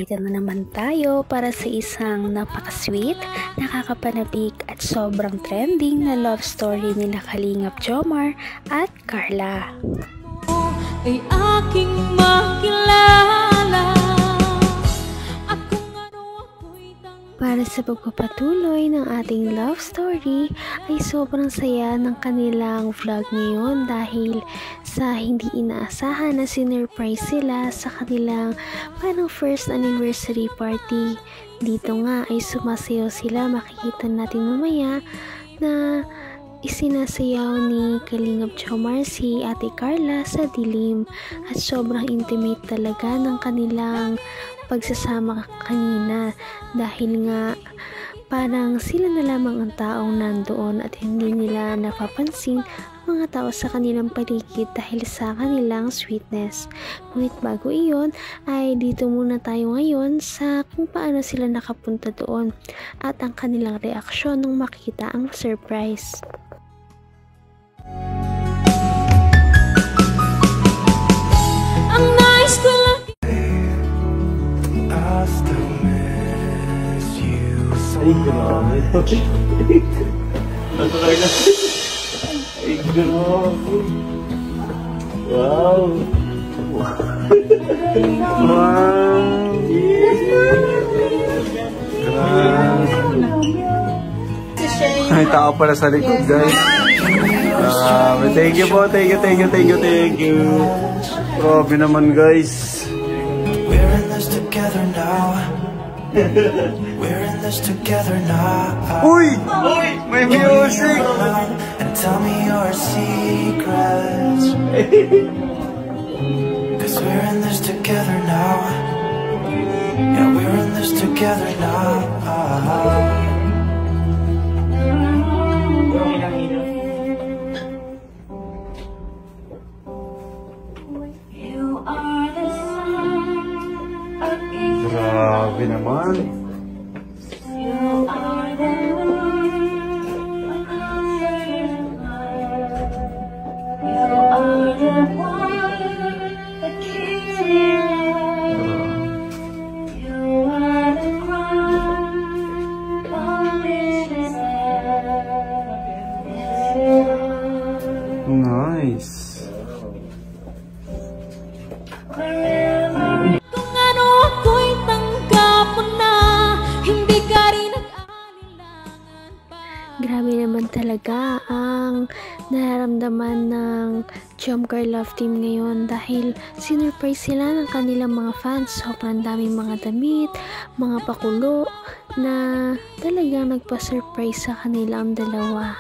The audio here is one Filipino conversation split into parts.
Narito na naman tayo para sa isang napaka-sweet, nakakapanabik at sobrang trending na love story nila Kalingap Jomar at Carla. Ay aking makilala. Para sa pagpapatuloy ng ating love story ay sobrang saya ng kanilang vlog ngayon dahil sa hindi inaasahan na sinurprise sila sa kanilang parang first anniversary party. Dito nga ay sumasayaw sila, makikita natin mamaya na isinasayaw ni Kalingap Jomar si Ate Carla sa dilim at sobrang intimate talaga ng kanilang pagsasama kanina dahil nga parang sila na lamang ang taong nandoon at hindi nila napapansin ang mga tao sa kanilang paligid dahil sa kanilang sweetness. Ngunit bago iyon ay dito muna tayo ngayon sa kung paano sila nakapunta doon at ang kanilang reaksyon nung makita ang surprise. Ang nice ko lang. Ay, grabe. Nasa kayo na. Ay, grabe. Wow. Wow. Grabe. May tao pala sa likod, guys. Thank you po, thank you. Grabe naman, guys. We're in this together now. We're in this together now. Uy! May music! And tell me your secrets. Cause we're in this together now. Yeah, we're in this together now. Grabe naman. Nice. Grabe naman talaga ang nararamdaman ng Jomcar Love Team ngayon dahil sinurprise sila ng kanilang mga fans. Sobrang daming mga damit, mga pakulo na talagang nagpa-surprise sa kanilang dalawa.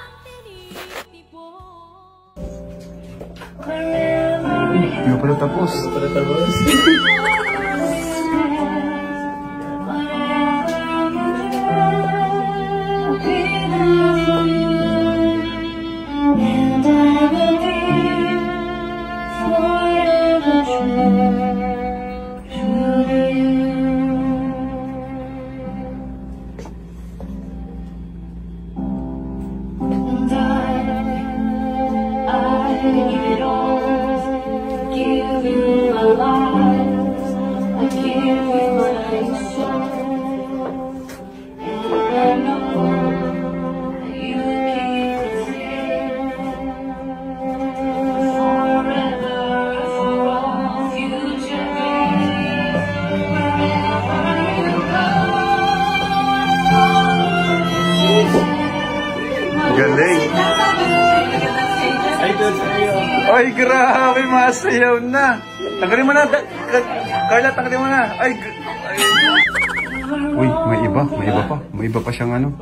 Hindi pala tapos. Galing. Ay, grabe, masayaw na. Tanggalin mo na, Carla, tanggalin mo na. Ay. Uy, may iba pa siyang ano.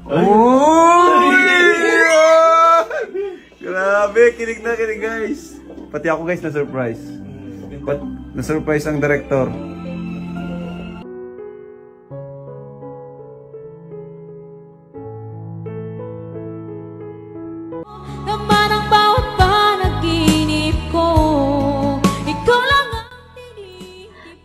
Uy! Grabe, kilig guys. Pati ako guys, na-surprise. Na-surprise ang director. Naman ang bawat panaginip ko. Ikaw lang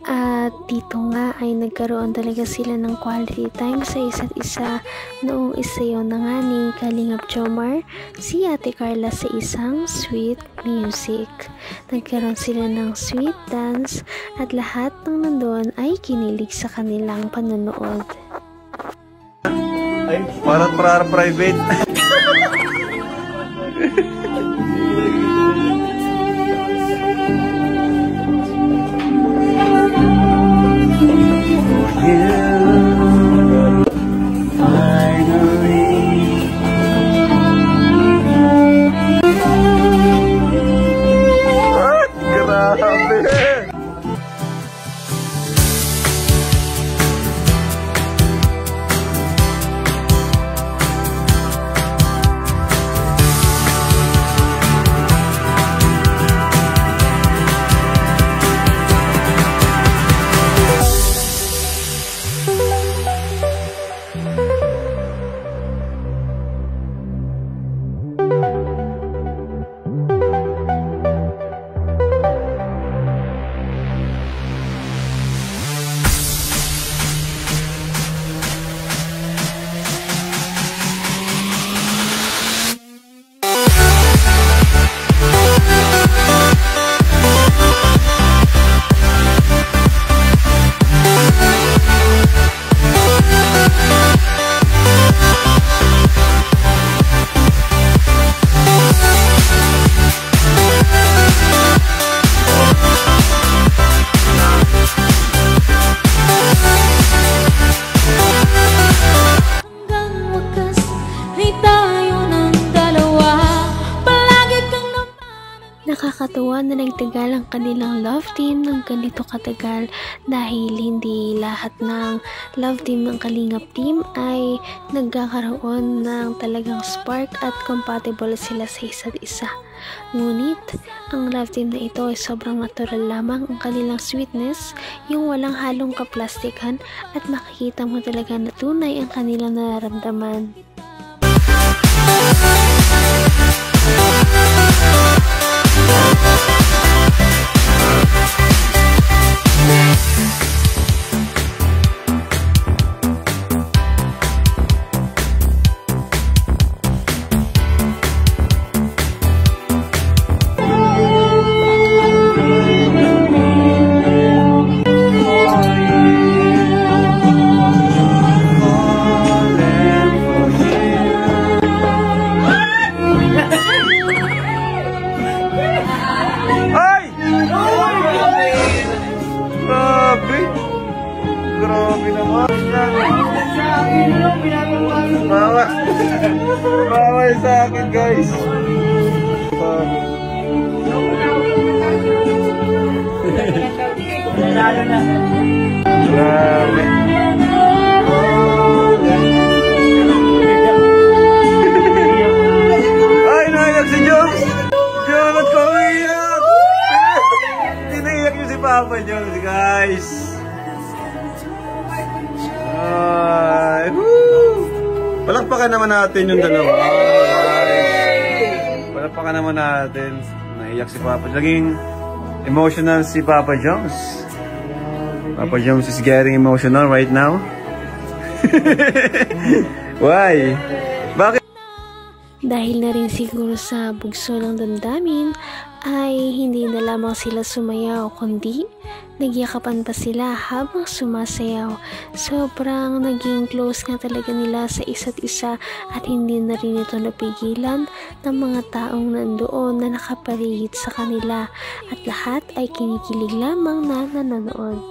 ang At dito nga ay nagkaroon talaga sila ng quality time sa isa't isa noong isayaw na nga ni Kalingap Jomar si Ate Carla sa isang sweet music. Nagkaroon sila ng sweet dance at lahat ng nandun ay kinilig sa kanilang panonood. Ay, para private. Nakakatuwa na nagtagal ang kanilang love team ng ganito katagal dahil hindi lahat ng love team ng Kalingap team ay nagkakaroon ng talagang spark at compatible sila sa isa't isa. Ngunit, ang love team na ito ay sobrang natural lamang ang kanilang sweetness, yung walang halong kaplastikan at makikita mo talaga na tunay ang kanilang nararamdaman. Grabe naman yan. Bawa sa akin, guys. Grabe. Ay, naiyak si Jones. Jones, ko iyak. Tinaiyak niyo si Papa Jones, guys. Palakpakan naman natin yung dalawa. Palakpakan naman natin. Naiyak si Papa. Naging emotional si Papa Jones. Papa Jones is getting emotional right now. Why? Bakit? Dahil na rin siguro sa bugso ng damdamin ay hindi na lamang sila sumayaw kundi nagyakapan pa sila habang sumasayaw. Sobrang naging close nga talaga nila sa isa't isa at hindi na rin ito napigilan ng mga taong nandoon na nakapaligid sa kanila at lahat ay kinikilig lamang na nanonood.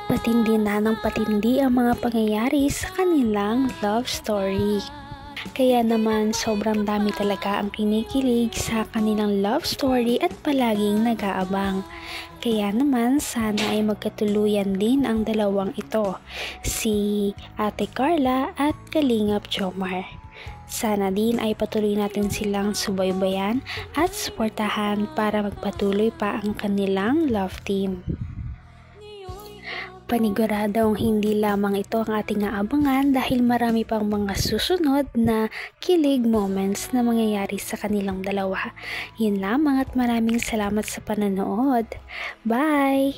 Patindi na ng patindi ang mga pangyayari sa kanilang love story. Kaya naman sobrang dami talaga ang kinikilig sa kanilang love story at palaging nag-aabang. Kaya naman sana ay magkatuluyan din ang dalawang ito, si Ate Carla at Kalingap Jomar. Sana din ay patuloy natin silang subaybayan at suportahan para magpatuloy pa ang kanilang love team. Paniguradong hindi lamang ito ang ating aabangan dahil marami pang mga susunod na kilig moments na mangyayari sa kanilang dalawa. Yun lamang at maraming salamat sa pananood. Bye!